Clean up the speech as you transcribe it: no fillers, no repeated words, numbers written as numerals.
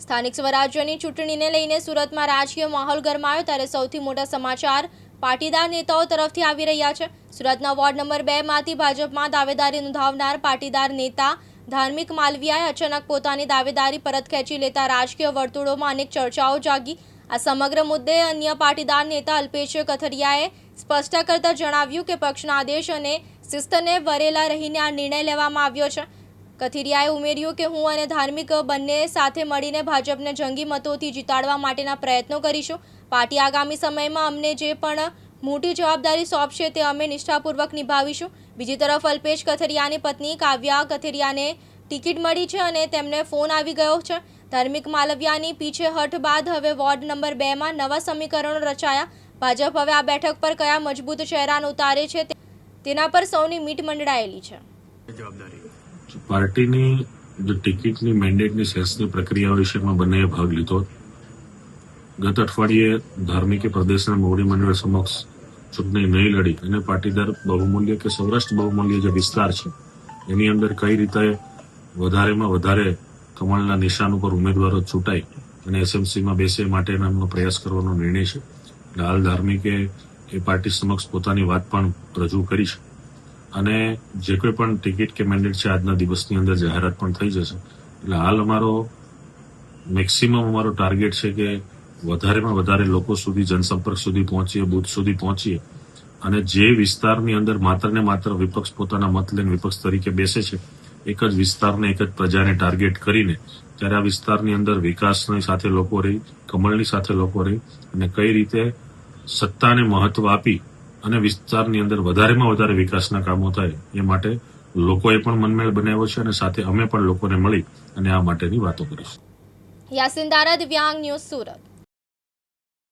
સ્થાનિક સ્વરાજ્યની ચૂંટણીને લઈને સુરતમાં રાજકીય માહોલ ગરમાયો ત્યારે સૌથી મોટા સમાચાર પાટીદાર નેતાઓ તરફથી આવી રહ્યા છે। સુરતના વોર્ડ નંબર 2 માંથી ભાજપમાં દાવેદારી નોંધાવનાર પાટીદાર નેતા ધાર્મિક માલવિયાએ અચાનક પોતાની દાવેદારી પરત ખેંચી લેતા રાજકીય વર્તુળોમાં અનેક ચર્ચાઓ જાગી। આ સમગ્ર મુદ્દે અન્ય પાટીદાર નેતા અલ્પેશ કથિરિયાએ સ્પષ્ટતા કરતા જણાવ્યું કે પક્ષના આદેશ અને શિસ્તને વરેલા રહીને આ નિર્ણય લેવામાં આવ્યો છે। કથિરિયાએ ઉમેર્યું કે હું અને ધાર્મિક બંને સાથે મળીને ભાજપને જંગી મતોથી જીતાડવા માટેના પ્રયત્નો કરીશું। પાર્ટી આગામી સમયમાં અમને જે પણ મોટી જવાબદારી સોંપશે તે અમે નિષ્ઠાપૂર્વક નિભાવીશું। બીજી તરફ અલ્પેશ કથિરિયાની પત્ની કાવ્યા કથિરિયાને ટિકિટ મળી છે અને તેમને ફોન આવી ગયો છે। ધાર્મિક માલવિયાની પીછેહઠ બાદ હવે વોર્ડ નંબર 2 માં નવા સમીકરણો રચાયા। ભાજપ હવે આ બેઠક પર કયા મજબૂત ચહેરાને ઉતારે છે તેના પર સૌની મીટ મંડળાયેલી છે। પાર્ટીની જે ટિકિટની મેન્ડેટની સેસની પ્રક્રિયા વિશેમાં બંનેએ ભાગ લીધો। ગત અઠવાડિયે ધાર્મિકે પ્રદેશના મોવડી મંડળ સમક્ષ ચૂંટણી નહીં લડી અને પાટીદાર બહુમૂલ્ય કે સૌરાષ્ટ્ર બહુમૂલ્ય જે વિસ્તાર છે એની અંદર કઈ રીતે વધારેમાં વધારે કમળના નિશાન ઉપર ઉમેદવારો ચૂંટાય અને એસએમસીમાં બેસે માટેનો પ્રયાસ કરવાનો નિર્ણય છે। હાલ ધાર્મિકે એ પાર્ટી સમક્ષ પોતાની વાત પણ રજૂ કરી છે અને જે કોઈ પણ ટિકિટ કે મેન્ડેટ છે આજના દિવસની અંદર જાહેરાત પણ થઈ જશે। એટલે હાલ અમારો ટાર્ગેટ છે કે વધારેમાં વધારે લોકો સુધી જનસંપર્ક સુધી પહોંચીએ, બૂથ સુધી પહોંચીએ અને જે વિસ્તારની અંદર માત્ર ને માત્ર વિપક્ષ પોતાના મત લઈને વિપક્ષ તરીકે બેસે છે એક જ વિસ્તારને એક જ પ્રજાને ટાર્ગેટ કરીને ત્યારે આ વિસ્તારની અંદર વિકાસની સાથે લોકો રહી, કમળની સાથે લોકો રહી અને કઈ રીતે સત્તાને મહત્વ આપી અને વિસ્તારની અંદર વધારેમાં વધારે વિકાસના કામો થાય એ માટે લોકોએ પણ મનમેળ બનાવ્યો છે અને સાથે અમે પણ લોકોને મળી અને આ માટેની વાતો કરીશું। યાસીન દારા, દિવ્યાંગ ન્યૂઝ, સુરત।